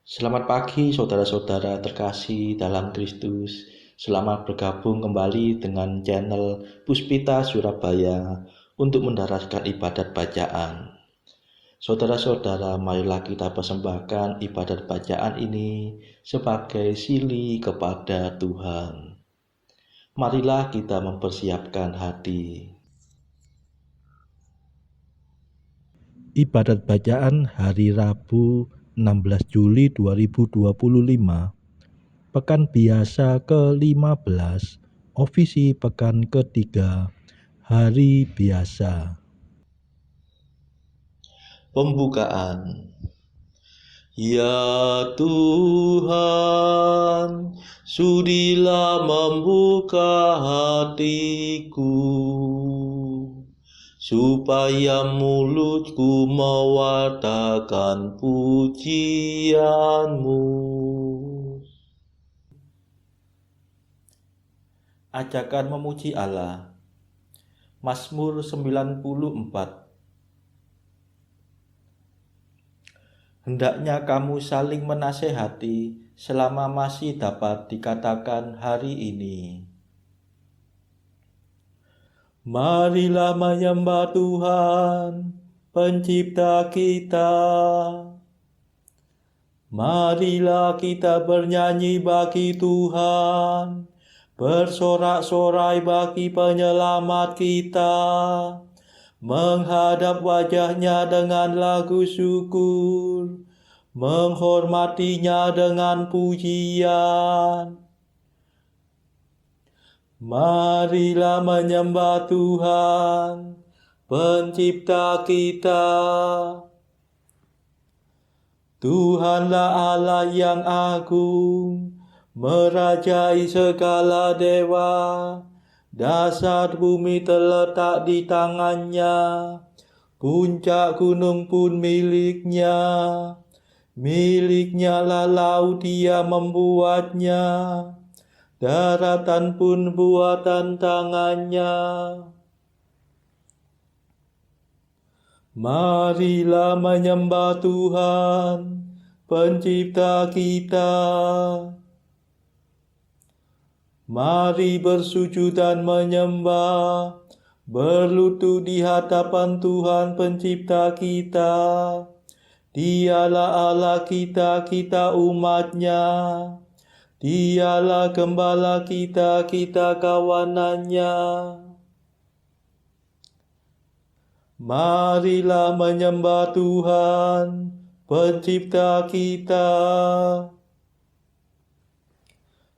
Selamat pagi saudara-saudara terkasih dalam Kristus. Selamat bergabung kembali dengan channel Puspita Surabaya untuk mendaraskan ibadat bacaan. Saudara-saudara, marilah kita persembahkan ibadat bacaan ini sebagai sili kepada Tuhan. Marilah kita mempersiapkan hati. Ibadat bacaan hari Rabu 16 Juli 2025, Pekan Biasa ke-15, Ofisi Pekan ketiga, Hari Biasa. Pembukaan. Ya Tuhan, sudilah membuka hatiku, supaya mulutku mewartakan pujian-Mu. Ajakan memuji Allah. Mazmur 94. Hendaknya kamu saling menasehati selama masih dapat dikatakan hari ini. Marilah menyembah Tuhan, Pencipta kita. Marilah kita bernyanyi bagi Tuhan, bersorak-sorai bagi penyelamat kita, menghadap wajahnya dengan lagu syukur, menghormatinya dengan pujian. Marilah menyembah Tuhan, Pencipta kita. Tuhanlah Allah yang agung, merajai segala dewa. Dasar bumi terletak di tangannya, puncak gunung pun miliknya. Miliknya lah laut, dia membuatnya, daratan pun buatan tangannya. Marilah menyembah Tuhan, Pencipta kita. Mari bersujud dan menyembah, berlutut di hadapan Tuhan Pencipta kita. Dialah Allah kita, kita umatnya. Dialah gembala kita, kita kawanannya. Marilah menyembah Tuhan, Pencipta kita.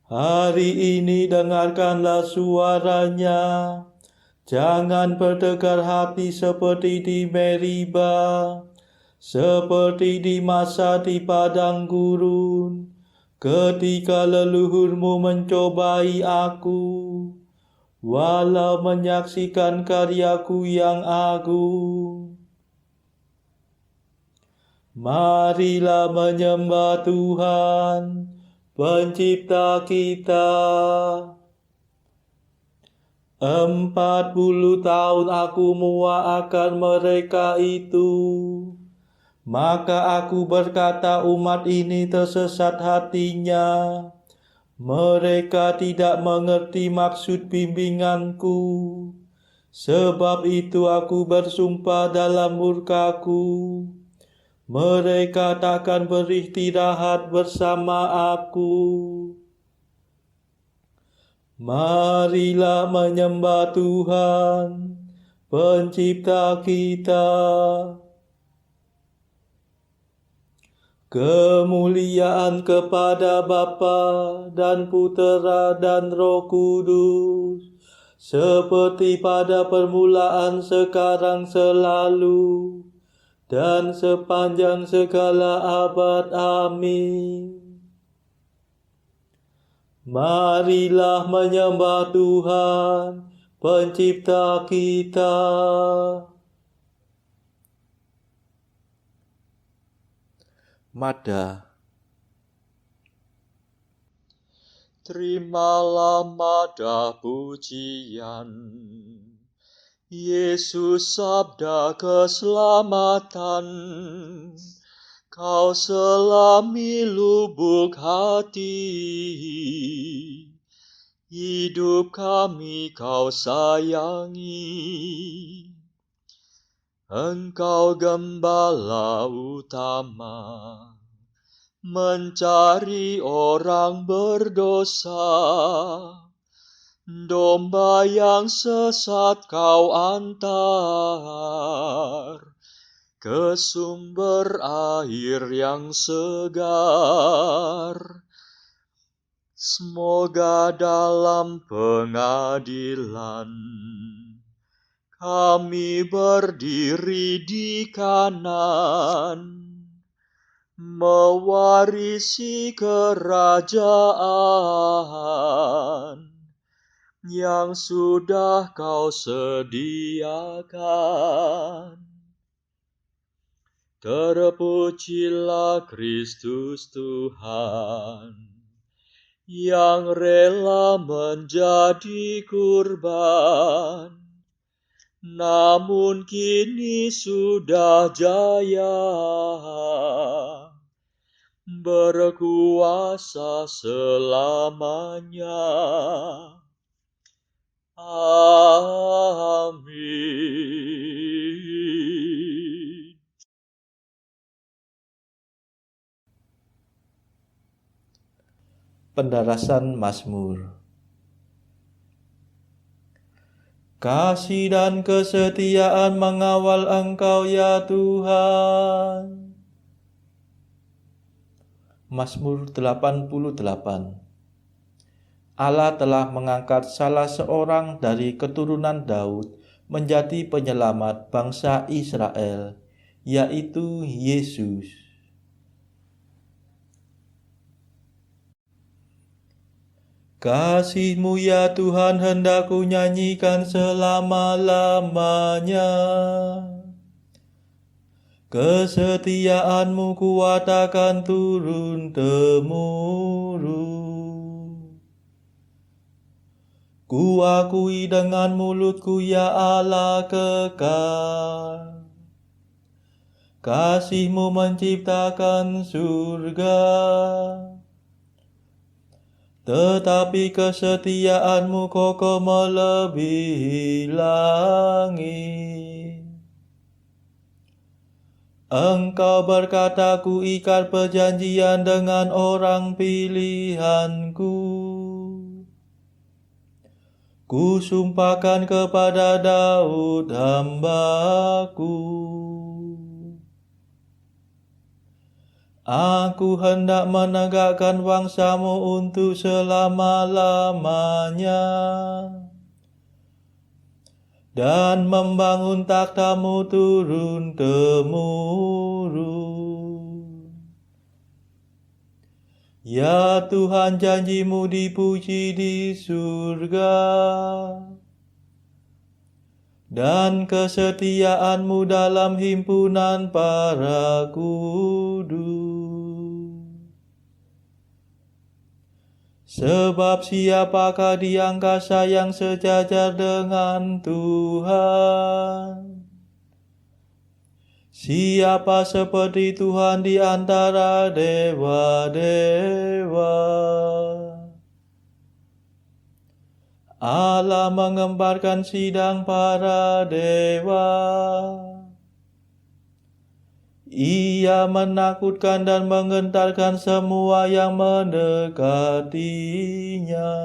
Hari ini dengarkanlah suaranya. Jangan bertegar hati seperti di Meriba, seperti di masa di padang gurun, ketika leluhurmu mencobai aku, walau menyaksikan karyaku yang agung. Marilah menyembah Tuhan, Pencipta kita. 40 tahun aku muak mereka itu. Maka aku berkata, umat ini tersesat hatinya. Mereka tidak mengerti maksud bimbinganku. Sebab itu aku bersumpah dalam murkaku, mereka takkan beristirahat bersama aku. Marilah menyembah Tuhan, Pencipta kita. Kemuliaan kepada Bapa dan Putera dan Roh Kudus, seperti pada permulaan, sekarang, selalu, dan sepanjang segala abad. Amin. Marilah menyembah Tuhan, Pencipta kita. Mada. Terimalah mada pujian, Yesus sabda keselamatan. Kau selami lubuk hati, hidup kami Kau sayangi. Engkau gembala utama, mencari orang berdosa. Domba yang sesat Kau antar ke sumber air yang segar. Semoga dalam pengadilan kami berdiri di kanan, mewarisi kerajaan yang sudah Kau sediakan. Terpujilah Kristus Tuhan, yang rela menjadi kurban, namun kini sudah jaya, berkuasa selamanya. Amin. Pendarasan Mazmur. Kasih dan kesetiaan mengawal Engkau ya Tuhan. Mazmur 88. Allah telah mengangkat salah seorang dari keturunan Daud menjadi penyelamat bangsa Israel, yaitu Yesus. Kasih-Mu ya Tuhan hendak ku nyanyikan selama-lamanya. Kesetiaan-Mu kuatakan turun-temurun. Ku akui dengan mulutku ya Allah kekal. Kasih-Mu menciptakan surga, tetapi kesetiaan-Mu kokoh melebihi langit. Engkau berkata, ku ikat perjanjian dengan orang pilihanku. Ku sumpahkan kepada Daud hamba-Ku. Aku hendak menegakkan bangsa-Mu untuk selama-lamanya, dan membangun takhta-Mu turun-temurun. Ya Tuhan, janji-Mu dipuji di surga, dan kesetiaan-Mu dalam himpunan para kudus. Sebab siapakah di angkasa yang sejajar dengan Tuhan? Siapa seperti Tuhan di antara dewa-dewa? Allah mengembarkan sidang para dewa. Ia menakutkan dan menggentarkan semua yang mendekatinya.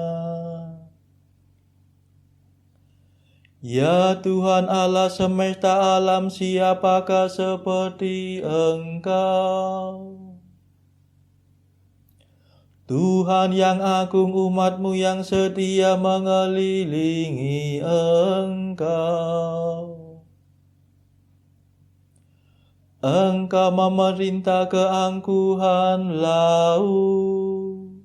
Ya Tuhan Allah semesta alam, siapakah seperti Engkau? Tuhan yang agung, umat-Mu yang setia mengelilingi Engkau. Engkau memerintah keangkuhan laut.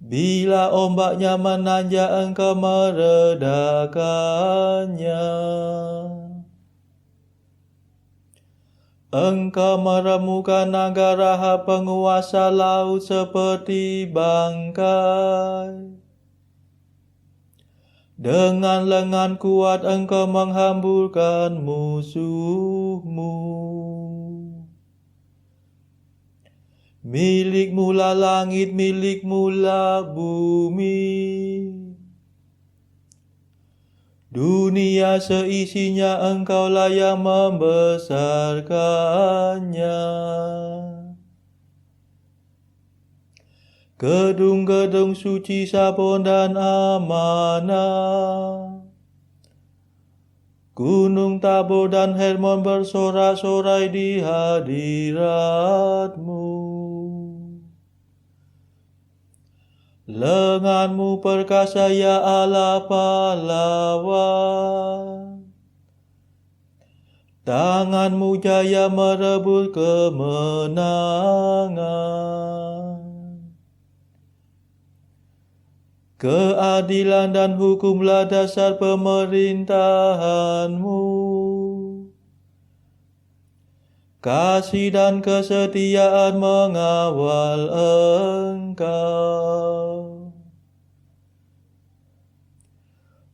Bila ombaknya menanjak, Engkau meredakannya. Engkau meremukan naga Rahab, penguasa laut seperti bangkai. Dengan lengan kuat Engkau menghamburkan musuh-Mu. Milikmu lah langit, milikmu lah bumi. Dunia seisinya Engkaulah yang membesarkannya. Gedung-gedung suci Sabon dan amanah, Gunung Tabor dan Hermon bersorak-sorai di hadirat-Mu. Lenganmu perkasa ya Allah pahlawan, tanganmu jaya merebut kemenangan. Keadilan dan hukumlah dasar pemerintahan-Mu. Kasih dan kesetiaan mengawal Engkau.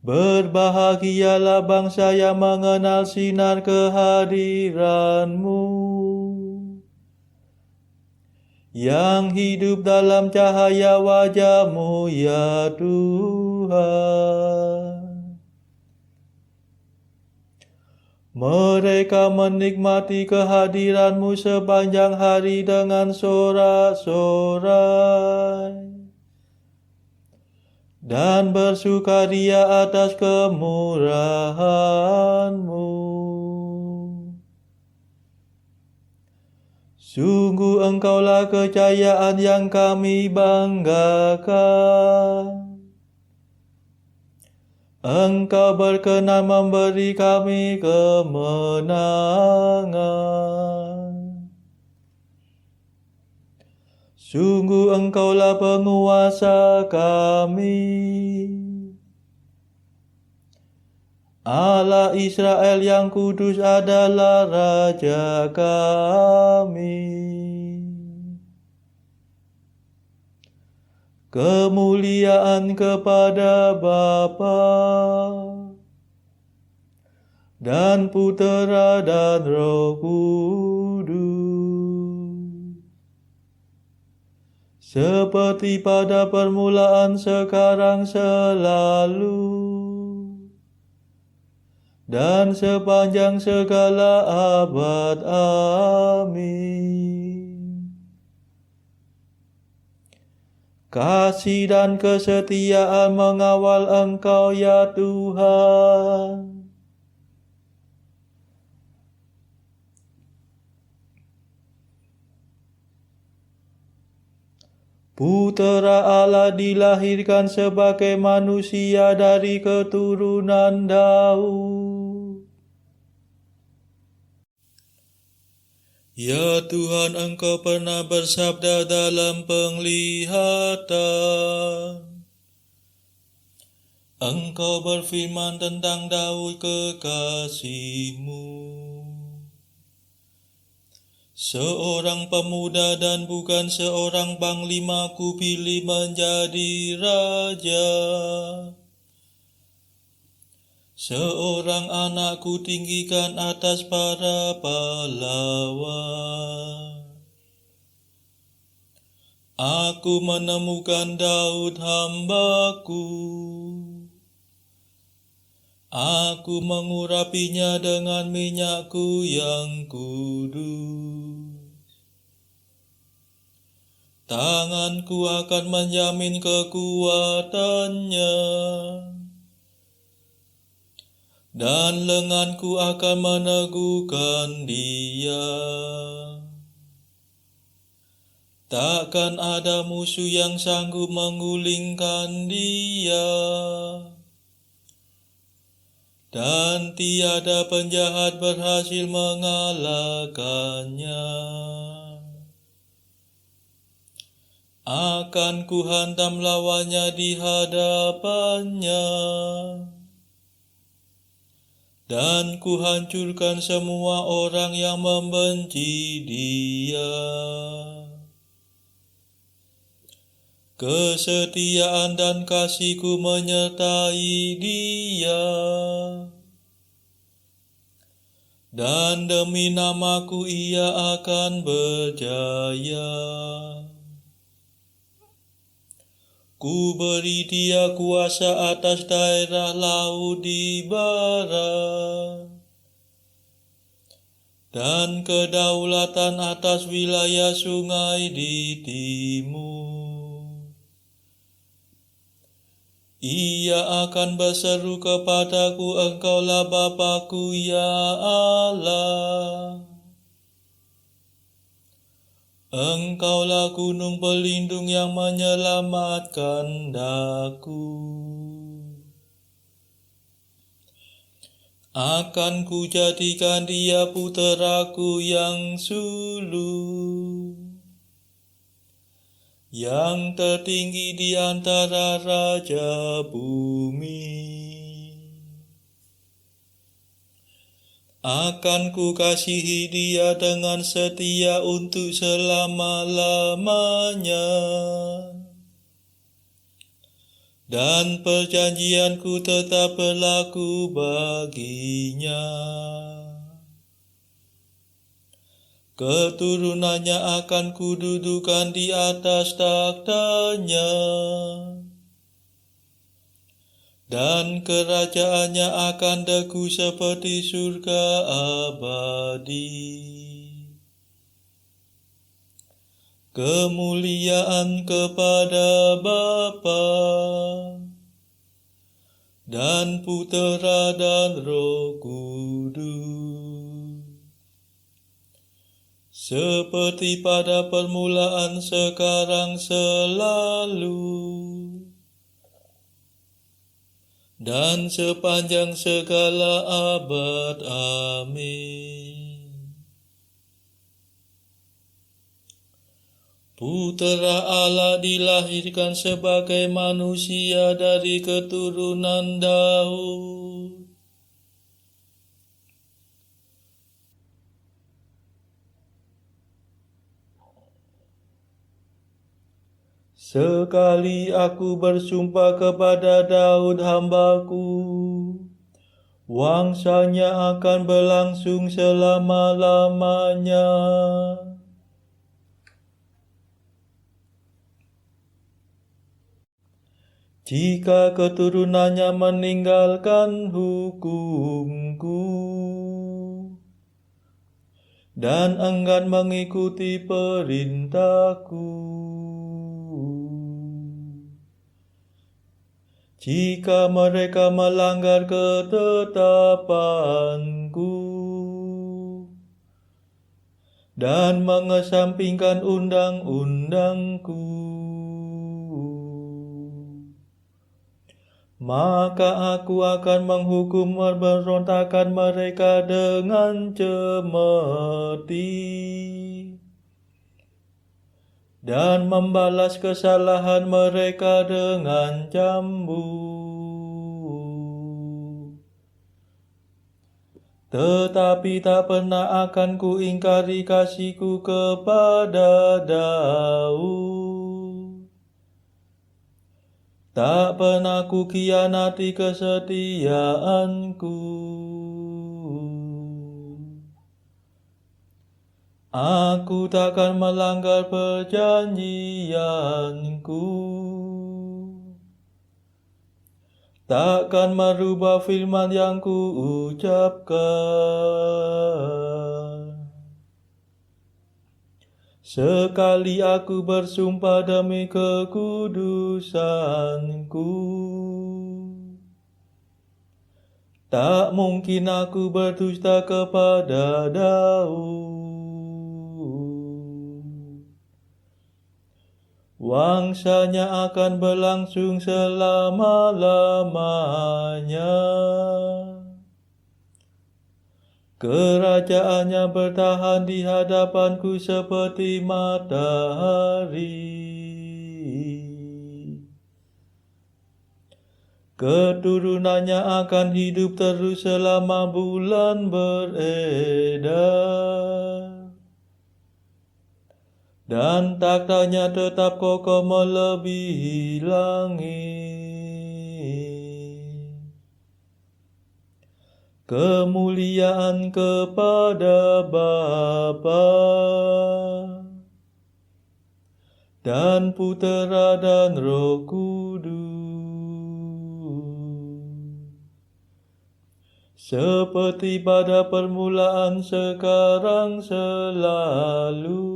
Berbahagialah bangsa yang mengenal sinar kehadiran-Mu, yang hidup dalam cahaya wajah-Mu ya Tuhan. Mereka menikmati kehadiran-Mu sepanjang hari dengan sorak-sorai dan bersukaria atas kemurahan-Mu. Sungguh Engkaulah kejayaan yang kami banggakan. Engkau berkenan memberi kami kemenangan. Sungguh Engkaulah penguasa kami, Allah Israel yang kudus adalah Raja kami. Kemuliaan kepada Bapa dan Putera dan Roh Kudus, seperti pada permulaan, sekarang, selalu, dan sepanjang segala abad. Amin. Kasih dan kesetiaan mengawal Engkau ya Tuhan. Putera Allah dilahirkan sebagai manusia dari keturunan Daud. Ya Tuhan, Engkau pernah bersabda dalam penglihatan. Engkau berfirman tentang Daud kekasih-Mu, seorang pemuda dan bukan seorang panglima kupilih menjadi raja. Seorang anakku tinggikan atas para pahlawan. Aku menemukan Daud hamba-Ku. Aku mengurapinya dengan minyak-Ku yang kudus. Tanganku akan menjamin kekuatannya, dan lenganku akan meneguhkan dia. Takkan ada musuh yang sanggup menggulingkan dia, dan tiada penjahat berhasil mengalahkannya. Akan kuhantam lawannya di hadapannya, dan kuhancurkan semua orang yang membenci dia. Kesetiaan dan kasih-Ku menyertai dia, dan demi namaku ia akan berjaya. Ku beri dia kuasa atas daerah laut di barat, dan kedaulatan atas wilayah sungai di timur. Ia akan berseru kepadaku, Engkaulah Bapa-Ku, ya Allah. Engkaulah gunung pelindung yang menyelamatkan daku. Akan ku jadikan dia puteraku yang sulung, yang tertinggi di antara raja bumi. Akan ku kasihi dia dengan setia untuk selama-lamanya, dan perjanjianku tetap berlaku baginya. Keturunannya akan kududukan di atas takhtanya, dan kerajaannya akan teguh seperti surga abadi. Kemuliaan kepada Bapa dan Putera dan Roh Kudus, seperti pada permulaan, sekarang, selalu, dan sepanjang segala abad. Amin. Putera Allah dilahirkan sebagai manusia dari keturunan Daud. Sekali aku bersumpah kepada Daud hamba-Ku, wangsanya akan berlangsung selama-lamanya. Jika keturunannya meninggalkan hukum-Ku dan enggan mengikuti perintah-Ku, jika mereka melanggar ketetapan-Ku dan mengesampingkan undang-undang-Ku, maka aku akan menghukum pemberontakan mereka dengan cemeti, dan membalas kesalahan mereka dengan cambuk. Tetapi tak pernah akan kuingkari kasih-Ku kepada Daud. Tak pernah ku khianati kesetiaan-Ku. Aku takkan melanggar perjanjian-Ku, takkan merubah firman yang Ku ucapkan. Sekali aku bersumpah demi kekudusan-Ku, tak mungkin aku berdusta kepada Daud. Wangsanya akan berlangsung selama-lamanya. Kerajaannya bertahan di hadapan-Ku seperti matahari. Keturunannya akan hidup terus selama bulan beredar, dan takhtanya tetap kokoh melebihi langit. Kemuliaan kepada Bapa dan Putera dan Roh Kudus, seperti pada permulaan, sekarang, selalu,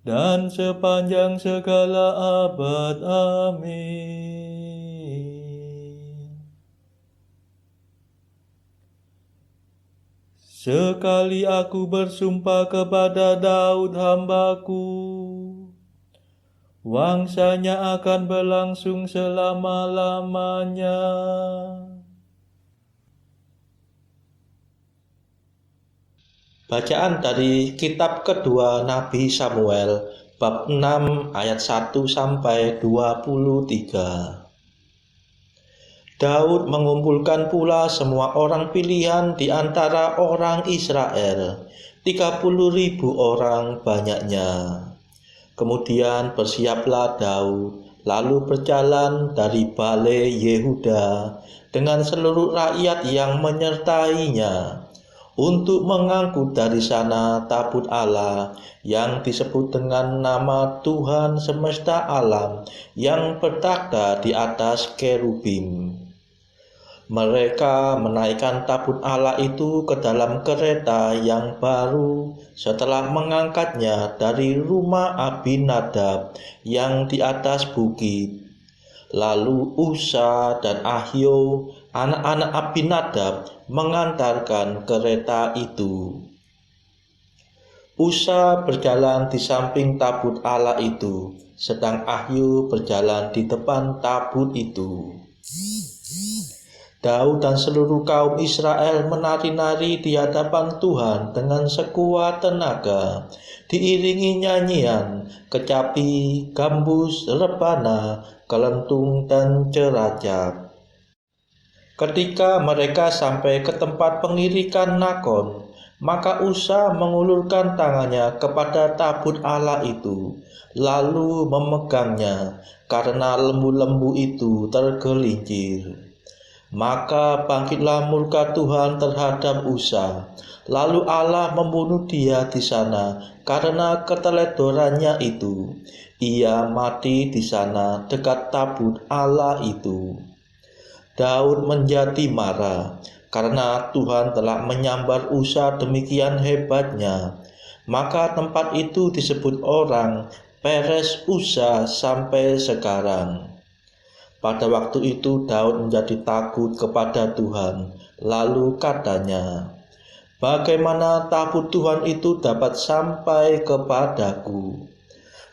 dan sepanjang segala abad. Amin. Sekali aku bersumpah kepada Daud hambaku, wangsanya akan berlangsung selama-lamanya. Bacaan dari kitab kedua Nabi Samuel, bab 6 ayat 1 sampai 23. Daud mengumpulkan pula semua orang pilihan di antara orang Israel, 30.000 orang banyaknya. Kemudian bersiaplah Daud, lalu berjalan dari Bale Yehuda dengan seluruh rakyat yang menyertainya, untuk mengangkut dari sana tabut Allah yang disebut dengan nama Tuhan semesta alam, yang bertakhta di atas kerubim. Mereka menaikkan tabut Allah itu ke dalam kereta yang baru setelah mengangkatnya dari rumah Abinadab yang di atas bukit. Lalu Usa dan Ahio, anak-anak Abinadab, mengantarkan kereta itu. Usa berjalan di samping tabut Allah itu, sedang Ahio berjalan di depan tabut itu. Daud dan seluruh kaum Israel menari-nari di hadapan Tuhan dengan sekuat tenaga, diiringi nyanyian, kecapi, gambus, rebana, kelentung, dan ceracap. Ketika mereka sampai ke tempat pengirikan Nakon, maka Usa mengulurkan tangannya kepada tabut Allah itu, lalu memegangnya, karena lembu-lembu itu tergelincir. Maka bangkitlah murka Tuhan terhadap Usa, lalu Allah membunuh dia di sana karena keteledorannya itu. Ia mati di sana dekat tabut Allah itu. Daud menjadi marah karena Tuhan telah menyambar Usa demikian hebatnya. Maka tempat itu disebut orang Peres Usa sampai sekarang. Pada waktu itu Daud menjadi takut kepada Tuhan, lalu katanya, "Bagaimana tabut Tuhan itu dapat sampai kepadaku?"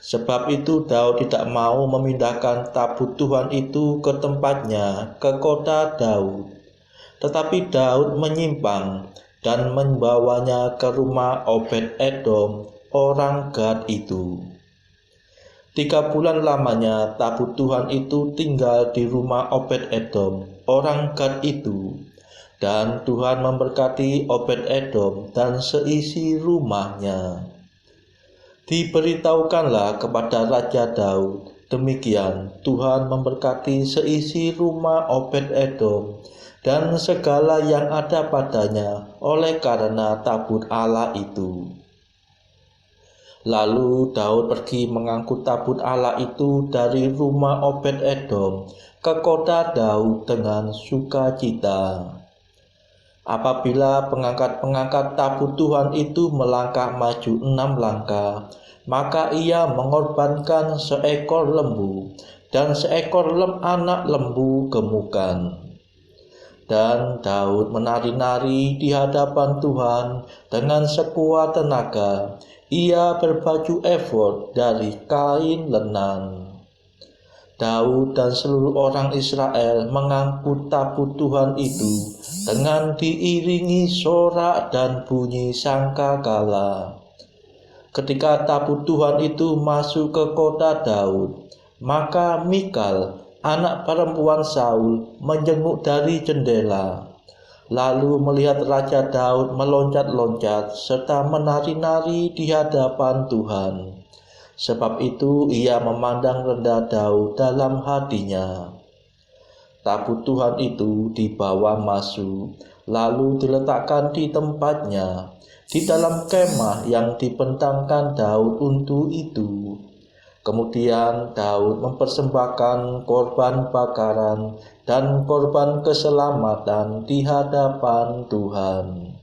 Sebab itu Daud tidak mau memindahkan tabut Tuhan itu ke tempatnya, ke kota Daud. Tetapi Daud menyimpang dan membawanya ke rumah Obed-Edom, orang Gad itu. 3 bulan lamanya tabut Tuhan itu tinggal di rumah Obed-Edom, orang Gad itu. Dan Tuhan memberkati Obed-Edom dan seisi rumahnya. Diberitahukanlah kepada Raja Daud, demikian Tuhan memberkati seisi rumah Obed-Edom dan segala yang ada padanya oleh karena tabut Allah itu. Lalu Daud pergi mengangkut tabut Allah itu dari rumah Obed-Edom ke kota Daud dengan sukacita. Apabila pengangkat-pengangkat tabut Tuhan itu melangkah maju 6 langkah, maka ia mengorbankan seekor lembu dan seekor anak lembu gemukan. Dan Daud menari-nari di hadapan Tuhan dengan sekuat tenaga. Ia berbaju efod dari kain lenan. Daud dan seluruh orang Israel mengangkut tabut Tuhan itu dengan diiringi sorak dan bunyi sangkakala. Ketika tabut Tuhan itu masuk ke kota Daud, maka Mikal, anak perempuan Saul, menjenguk dari jendela. Lalu melihat Raja Daud meloncat-loncat serta menari-nari di hadapan Tuhan. Sebab itu ia memandang rendah Daud dalam hatinya. Tabut Tuhan itu dibawa masuk, lalu diletakkan di tempatnya, di dalam kemah yang dibentangkan Daud untuk itu. Kemudian Daud mempersembahkan korban bakaran dan korban keselamatan di hadapan Tuhan.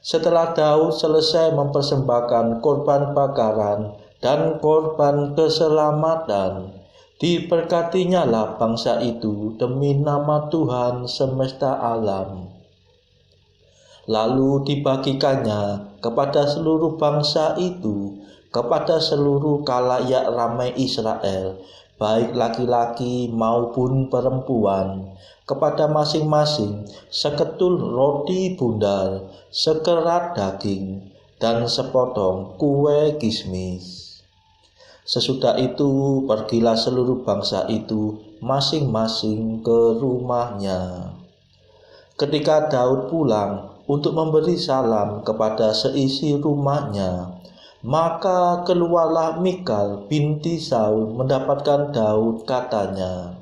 Setelah Daud selesai mempersembahkan korban bakaran dan korban keselamatan, diberkatinya lah bangsa itu demi nama Tuhan semesta alam. Lalu dibagikannya kepada seluruh bangsa itu, kepada seluruh khalayak ramai Israel, baik laki-laki maupun perempuan, kepada masing-masing seketul roti bundar, sekerat daging, dan sepotong kue kismis. Sesudah itu pergilah seluruh bangsa itu masing-masing ke rumahnya. Ketika Daud pulang untuk memberi salam kepada seisi rumahnya, maka keluarlah Mikal binti Saul mendapatkan Daud, katanya,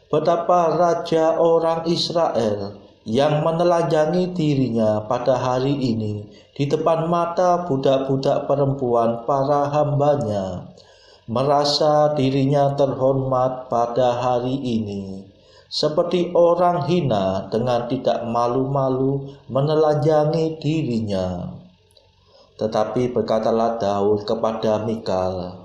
"Betapa raja orang Israel yang menelanjangi dirinya pada hari ini di depan mata budak-budak perempuan para hambanya, merasa dirinya terhormat pada hari ini, seperti orang hina dengan tidak malu-malu menelanjangi dirinya." Tetapi berkatalah Daud kepada Mikal,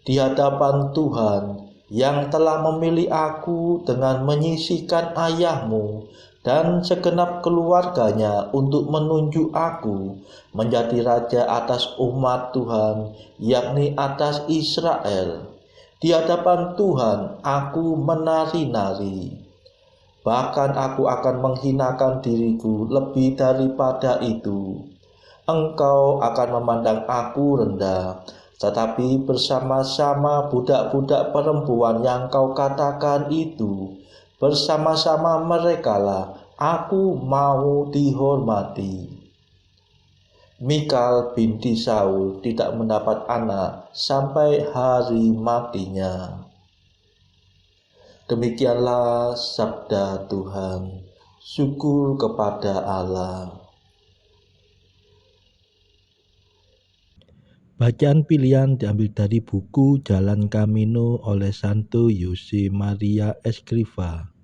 "Di hadapan Tuhan yang telah memilih aku dengan menyisihkan ayahmu dan segenap keluarganya untuk menunjuk aku menjadi raja atas umat Tuhan, yakni atas Israel. Di hadapan Tuhan aku menari-nari. Bahkan aku akan menghinakan diriku lebih daripada itu. Engkau akan memandang aku rendah, tetapi bersama-sama budak-budak perempuan yang kau katakan itu, bersama-sama merekalah aku mau dihormati." Mikal binti Saul tidak mendapat anak sampai hari matinya. Demikianlah sabda Tuhan. Syukur kepada Allah. Bacaan pilihan diambil dari buku Jalan Camino oleh Santo Jose Maria Escrivá.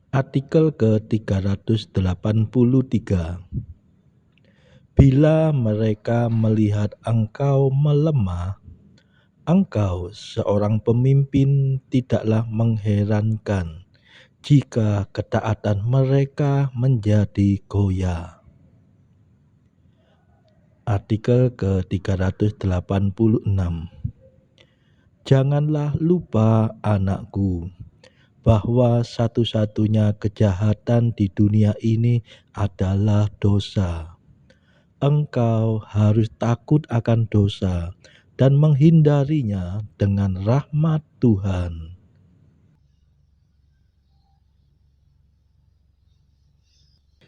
Artikel ke-383. Bila mereka melihat engkau melemah, engkau seorang pemimpin tidaklah mengherankan jika ketaatan mereka menjadi goyah. Artikel ke-386. Janganlah lupa, anakku, bahwa satu-satunya kejahatan di dunia ini adalah dosa. Engkau harus takut akan dosa dan menghindarinya dengan rahmat Tuhan.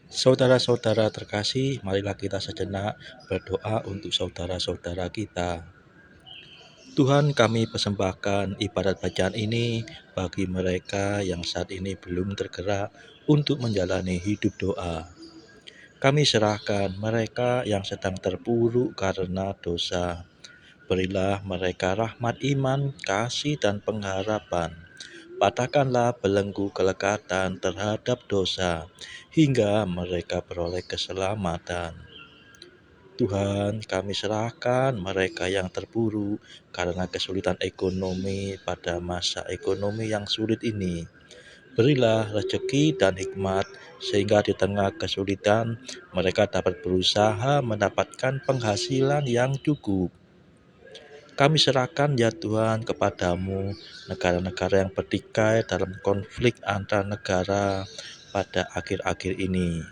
Saudara-saudara terkasih, marilah kita sejenak berdoa untuk saudara-saudara kita. Tuhan, kami persembahkan ibadat bacaan ini bagi mereka yang saat ini belum tergerak untuk menjalani hidup doa. Kami serahkan mereka yang sedang terpuruk karena dosa. Berilah mereka rahmat iman, kasih, dan pengharapan. Patahkanlah belenggu kelekatan terhadap dosa, hingga mereka beroleh keselamatan. Tuhan, kami serahkan mereka yang terpuruk karena kesulitan ekonomi pada masa ekonomi yang sulit ini. Berilah rezeki dan hikmat, sehingga di tengah kesulitan mereka dapat berusaha mendapatkan penghasilan yang cukup. Kami serahkan ya Tuhan kepadamu negara-negara yang bertikai dalam konflik antar negara pada akhir-akhir ini.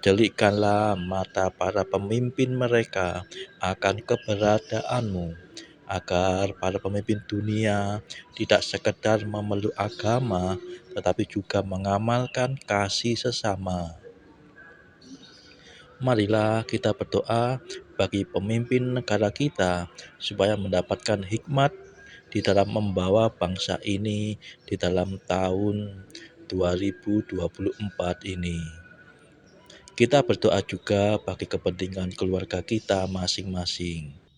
Delikkanlah mata para pemimpin mereka akan keberadaanmu, agar para pemimpin dunia tidak sekedar memeluk agama, tetapi juga mengamalkan kasih sesama. Marilah kita berdoa bagi pemimpin negara kita supaya mendapatkan hikmat di dalam membawa bangsa ini di dalam tahun 2024 ini. Kita berdoa juga bagi kepentingan keluarga kita masing-masing.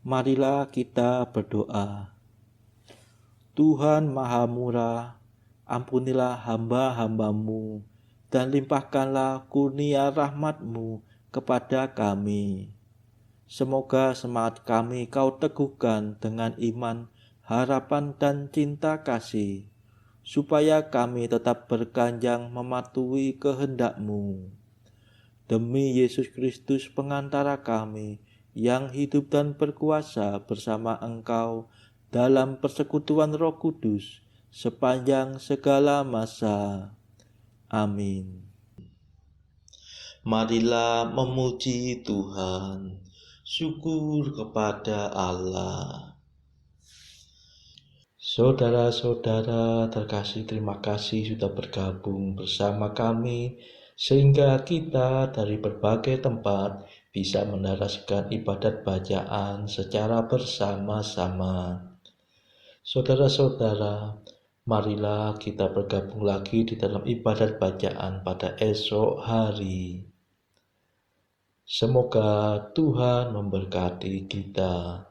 Marilah kita berdoa. Tuhan Maha Murah, ampunilah hamba-hamba-Mu dan limpahkanlah kurnia rahmat-Mu kepada kami. Semoga semangat kami Kau teguhkan dengan iman, harapan, dan cinta kasih, supaya kami tetap berkanjang mematuhi kehendak-Mu. Demi Yesus Kristus pengantara kami, yang hidup dan berkuasa bersama Engkau dalam persekutuan Roh Kudus sepanjang segala masa. Amin. Marilah memuji Tuhan. Syukur kepada Allah. Saudara-saudara terkasih, terima kasih sudah bergabung bersama kami sehingga kita dari berbagai tempat bisa menarasikan ibadat bacaan secara bersama-sama. Saudara-saudara, marilah kita bergabung lagi di dalam ibadat bacaan pada esok hari. Semoga Tuhan memberkati kita.